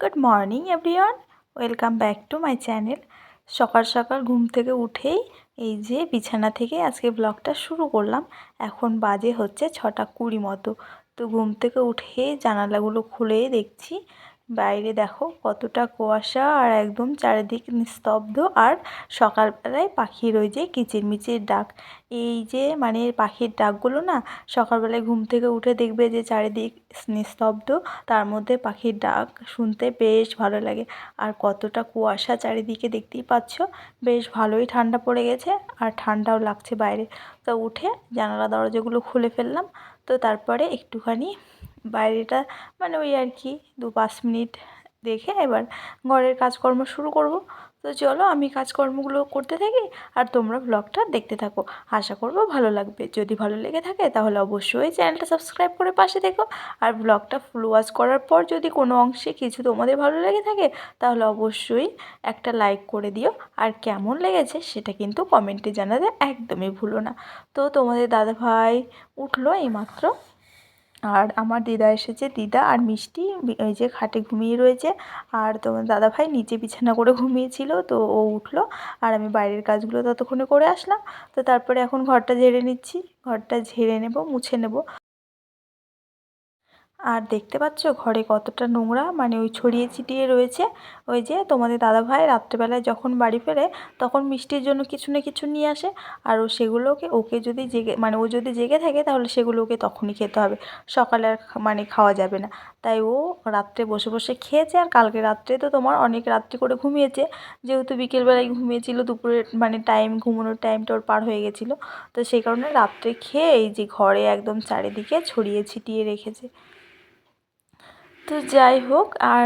Good morning everyone, welcome back to my channel. সকাল সকাল ঘুম থেকে উঠেই এই যে বিছানা থেকে আজকে ব্লগটা শুরু করলাম। এখন বাজে হচ্ছে 6:20 মতো। তো ঘুম থেকে উঠেই জানালাগুলো খুলেই দেখছি বাইরে দেখো কতটা কুয়াশা আর একদম চারিদিক নিস্তব্ধ। আর সকালবেলায় পাখির ওই যে কিচিরমিচির ডাক, এই যে মানে পাখির ডাকগুলো না সকালবেলায় ঘুম থেকে উঠে দেখবে যে চারিদিক নিস্তব্ধ, তার মধ্যে পাখির ডাক শুনতে বেশ ভালো লাগে। আর কতটা কুয়াশা চারিদিকে দেখতেই পাচ্ছ, বেশ ভালোই ঠান্ডা পড়ে গেছে আর ঠান্ডাও লাগছে বাইরে। তো উঠে জানালা দরজাগুলো খুলে ফেললাম। তো তারপরে একটুখানি বাইরেটা মানে ওই আর কি 2-5 মিনিট দেখে এবার ঘরের কাজকর্ম শুরু করব। তো চলো আমি কাজকর্মগুলো করতে থাকি আর তোমরা ব্লগটা দেখতে থাকো। আশা করবো ভালো লাগবে। যদি ভালো লেগে থাকে তাহলে অবশ্যই চ্যানেলটা সাবস্ক্রাইব করে পাশে থেকো। আর ব্লগটা ফুল ওয়াচ করার পর যদি কোনো অংশে কিছু তোমাদের ভালো লেগে থাকে তাহলে অবশ্যই একটা লাইক করে দিও। আর কেমন লেগেছে সেটা কিন্তু কমেন্টে জানাতে একদমই ভুলো না। তো তোমাদের দাদাভাই উঠলো এইমাত্র, আর আমার দিদা এসেছে, দিদা আর মিষ্টি ওই যে খাটে ঘুমিয়ে রয়েছে। আর তোমার দাদাভাই নিচে বিছানা করে ঘুমিয়েছিল, তো ও উঠলো আর আমি বাইরের কাজগুলো ততক্ষণে করে আসলাম। তো তারপরে এখন ঘরটা ঝেড়ে নিচ্ছি, ঘরটা ঝেড়ে নেব, মুছে নেব। আর দেখতে পাচ্ছ ঘরে কতটা নোংরা, মানে ওই ছড়িয়ে ছিটিয়ে রয়েছে। ওই যে তোমাদের দাদাভাই রাত্রেবেলায় যখন বাড়ি ফেরে তখন মিষ্টির জন্য কিছু না কিছু নিয়ে আসে। আর ও সেগুলোকে ওকে যদি জেগে মানে ও যদি জেগে থাকে তাহলে সেগুলো ওকে তখনই খেতে হবে, সকালে আর মানে খাওয়া যাবে না। তাই ও রাত্রে বসে বসে খেয়েছে। আর কালকে রাত্রে তো তোমার অনেক রাত্রি করে ঘুমিয়েছে, যেহেতু বিকেলবেলায় ঘুমিয়েছিল, দুপুরের মানে টাইম ঘুমানোর টাইমটা ওর পার হয়ে গেছিলো। তো সেই কারণে রাত্রে খেয়ে এই যে ঘরে একদম চারিদিকে ছড়িয়ে ছিটিয়ে রেখেছে। তো যাই হোক, আর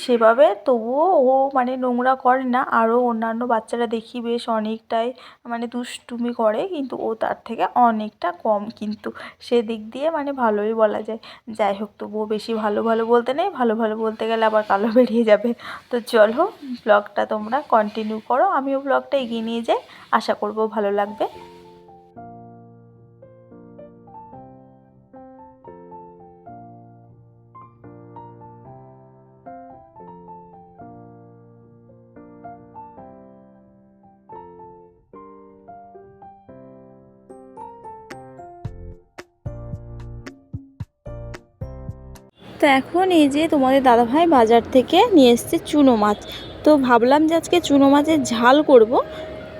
সেভাবে তবুও ও মানে নোংরা করে না। আরও অন্যান্য বাচ্চারা দেখি বেশ অনেকটাই মানে দুষ্টুমি করে, কিন্তু ও তার থেকে অনেকটা কম, কিন্তু সেদিক দিয়ে মানে ভালোই বলা যায়। যাই হোক, তবুও বেশি ভালো ভালো বলতে নেই, ভালো ভালো বলতে গেলে আবার কালো বেরিয়ে যাবে। তো চলো ব্লগটা তোমরা কন্টিনিউ করো, আমিও ব্লগটা এগিয়ে নিয়ে যাই, আশা করবো ভালো লাগবে। তো এখন এই যে তোমাদের দাদাভাই বাজার থেকে নিয়ে এসছে চুনো মাছ। তো ভাবলাম যে আজকে চুনো মাছের ঝাল করব।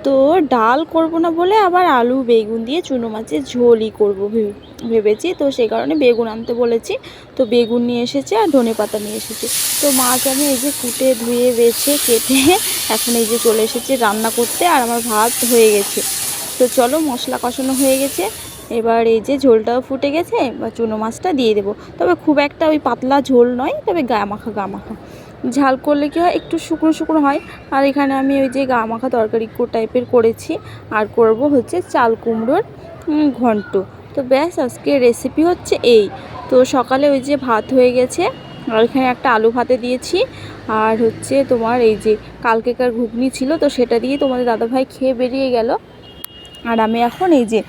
তো ডাল করব না বলে আবার আলু বেগুন দিয়ে চুনো মাছের ঝোলই করবো ভেবেছি। তো সেই কারণে বেগুন আনতে বলেছি। তো বেগুন নিয়ে এসেছে আর ধনেপাতা নিয়ে এসেছে। তো মাছ আমি এই যে কুটে ধুয়ে বেছে কেটে এখন এই যে চলে এসেছে রান্না করতে। আর আমার ভাত হয়ে গেছে। তো চলো, মশলা কষানো হয়ে গেছে, এবার এই যে ঝোলটাও ফুটে গেছে, বা চুনো মাছটা দিয়ে দেবো। তবে খুব একটা ওই পাতলা ঝোল নয়, তবে গা মাখা গা মাখা ঝাল করলে কী হয়, একটু শুকনো শুকনো হয়। আর এখানে আমি ওই যে গা মাখা তরকারি টাইপের করেছি। আর করব হচ্ছে চাল কুমড়োর ঘন্ট। তো ব্যাস, আজকের রেসিপি হচ্ছে এই। তো সকালে ওই যে ভাত হয়ে গেছে, আর এখানে একটা আলু ভাতে দিয়েছি। আর হচ্ছে তোমার এই যে কালকেকার ঘুগনি ছিল, তো সেটা দিয়ে তোমাদের দাদাভাই খেয়ে বেরিয়ে গেল। আর আমি এখন এই যে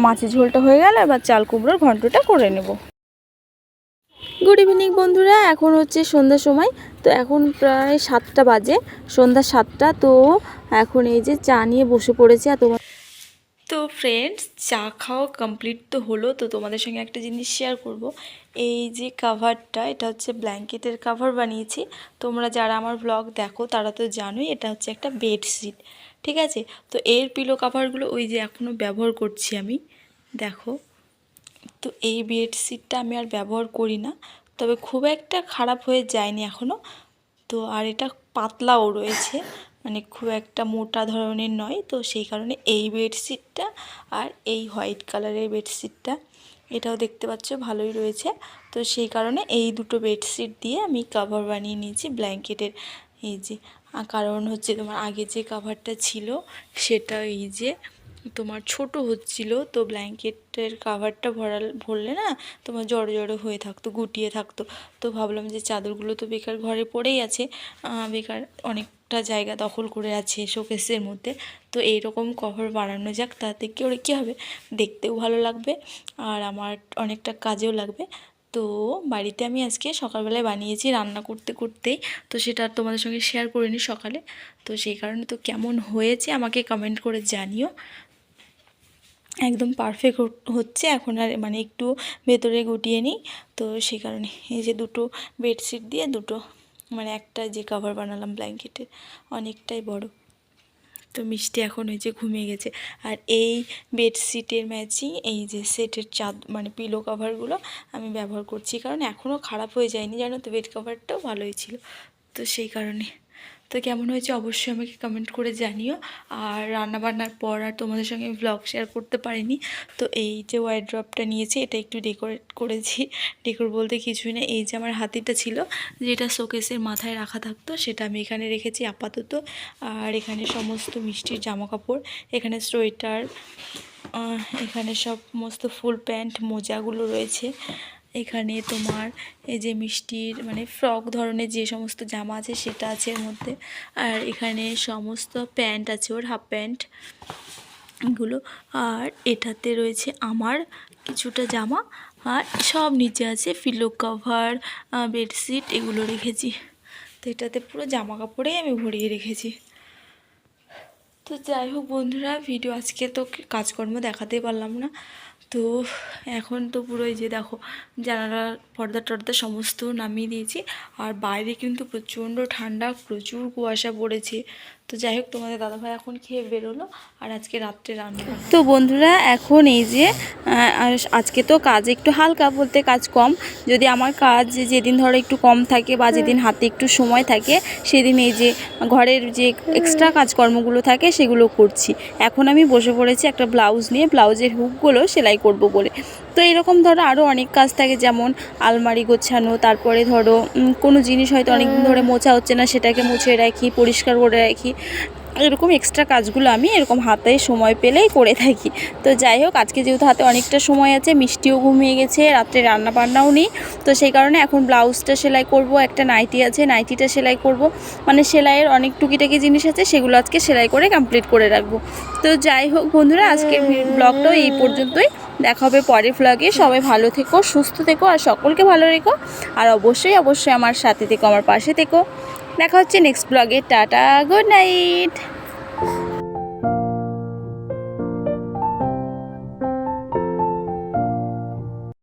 মাছের ঝোলটা হয়ে গেল, এবার চাল কুমড়োর ঘন্টটা করে নেব। গুড ইভিনিং বন্ধুরা, এখন হচ্ছে সন্ধ্যার সময়। তো এখন প্রায় 7টা বাজে, সন্ধ্যা 7টা। তো এখন এই যে চা নিয়ে বসে পড়েছে। আর তোমার তো ফ্রেন্ডস, চা খাওয়া কমপ্লিট তো হলো। তো তোমাদের সঙ্গে একটা জিনিস শেয়ার করব। এই যে কাভারটা, এটা হচ্ছে ব্ল্যাঙ্কেটের কাভার বানিয়েছি। তোমরা যারা আমার ব্লগ দেখো তারা তো জানোই, এটা হচ্ছে একটা বেডশিট, ঠিক আছে। তো এর পিলো কাভারগুলো ওই যে এখনও ব্যবহার করছি আমি, দেখো। তো এই বেডশিটটা আমি আর ব্যবহার করি না, তবে খুব একটা খারাপ হয়ে যায়নি এখনও। তো আর এটা পাতলাও রয়েছে, মানে খুব একটা মোটা ধরনের নয়। তো সেই কারণে এই বেডশিটটা আর এই হোয়াইট কালারের বেডশিটটা, এটাও দেখতে পাচ্ছ ভালোই রয়েছে। তো সেই কারণে এই দুটো বেডশিট দিয়ে আমি কাভার বানিয়ে নিয়েছি ব্ল্যাঙ্কেটের। এই যে কারণ হচ্ছে তোমার আগে যে কাভারটা ছিল সেটা এই যে তোমার ছোট হচ্ছিল, তো ব্ল্যাঙ্কেটের কাভারটা ভরলে না তোমার জড়ো জড়ো হয়ে থাকতো, গুটিয়ে থাকতো। তো ভাবলাম যে চাদরগুলো তো বেকার ঘরে পড়েই আছে, বেকার অনেকটা জায়গা দখল করে আছে শোকেসের মধ্যে। তো এইরকম কভার বানানো যাক, তাতে কী হবে, দেখতেও ভালো লাগবে আর আমার অনেকটা কাজেও লাগবে। তো বাড়িতে আমি আজকে সকালবেলায় বানিয়েছি রান্না করতে করতেই, তো সেটা আর তোমাদের সঙ্গে শেয়ার করিনি সকালে, তো সেই কারণে তো কেমন হয়েছে আমাকে কমেন্ট করে জানিও। একদম পারফেক্ট হচ্ছে, এখন আর মানে একটু ভেতরে গুটিয়ে নিই, তো সেই কারণে এই যে দুটো বেডশিট দিয়ে দুটো মানে একটা যে কভার বানালাম ব্ল্যাঙ্কেটের অনেকটাই বড়। তো মিষ্টি এখন ওই যে ঘুমিয়ে গেছে। আর এই বেডশিটের ম্যাচিং এই যে সেটের মানে পিলো কভারগুলো আমি ব্যবহার করছি, কারণ এখনও খারাপ হয়ে যায়নি জানো তো, বেড কভারটাও ভালোই ছিল, তো সেই কারণে। তো কেমন হয়েছে অবশ্যই আমাকে কমেন্ট করে জানিও। আর রান্নাবান্নার পর আর তোমাদের সঙ্গে ব্লগ শেয়ার করতে পারিনি, তো এই যে ওয়ার্ড্রপটা নিয়েছি এটা একটু ডেকোরেট করেছি। ডেকোর বলতে কিছুই না, এই যে আমার হাতিটা ছিল যেটা শোকেসের মাথায় রাখা থাকতো সেটা আমি এখানে রেখেছি আপাতত। আর এখানে সমস্ত মিষ্টির জামাকাপড়, এখানে সোয়েটার, এখানে সমস্ত ফুল প্যান্ট মোজাগুলো রয়েছে। এখানে তোমার এই যে মিষ্টির মানে ফ্রক ধরনের যে সমস্ত জামা আছে সেটা আছে এর মধ্যে। আর এখানে সমস্ত প্যান্ট আছে, ওর হাফ প্যান্টগুলো। আর এটাতে রয়েছে আমার কিছুটা জামা, আর সব নিচে আছে পিলো কভার, বেডশিট এগুলো রেখেছি। তো এটাতে পুরো জামা কাপড়েই আমি ভরিয়ে রেখেছি। তো যাই হোক বন্ধুরা, ভিডিও আজকে তো কাজকর্ম দেখাতে পারলাম না, তো এখন তো পুরো এই যে দেখো জানালা পর্দা টর্দা সমস্ত নামিয়ে দিয়েছি। আর বাইরে কিন্তু প্রচণ্ড ঠান্ডা, প্রচুর কুয়াশা পড়েছে। তো যাই হোক তোমাদের দাদাভাই এখন খেয়ে বেরোলো, আর আজকে রাত্রে রান্না। তো বন্ধুরা এখন এই যে আজকে তো কাজ একটু হালকা বলতে কাজ কম, যদি আমার কাজ যেদিন ধরো একটু কম থাকে বা যেদিন হাতে একটু সময় থাকে সেদিন এই যে ঘরের যে এক্সট্রা কাজকর্মগুলো থাকে সেগুলো করছি। এখন আমি বসে পড়েছি একটা ব্লাউজ নিয়ে, ব্লাউজের হুকগুলো সেলাই করব বলে। তো এরকম ধরো আরও অনেক কাজ থাকে, যেমন আলমারি গোছানো, তারপরে ধরো কোনো জিনিস হয়তো অনেকদিন ধরে মোছা হচ্ছে না সেটাকে মুছে রাখি, পরিষ্কার করে রাখি, এরকম এক্সট্রা কাজগুলো আমি এরকম হাতে সময় পেলেই করে থাকি। তো যাই হোক আজকে যেহেতু হাতে অনেকটা সময় আছে, মিষ্টিও ঘুমিয়ে গেছে, রাত্রে রান্না বান্নাও নেই, তো সেই কারণে এখন ব্লাউজটা সেলাই করব, একটা নাইটি আছে নাইটিটা সেলাই করব, মানে সেলাইয়ের অনেক টুকিটাকি জিনিস আছে সেগুলো আজকে সেলাই করে কমপ্লিট করে রাখবো। তো যাই হোক বন্ধুরা, আজকে ব্লগটাও এই পর্যন্তই, দেখা হবে পরের ব্লগে। সবাই ভালো থেকো, সুস্থ থেকো, আর সকলকে ভালো রেখো, আর অবশ্যই অবশ্যই আমার সাথে থেকো, আমার পাশে থেকো। দেখা হচ্ছে নেক্সট ব্লগে। Tata, good night.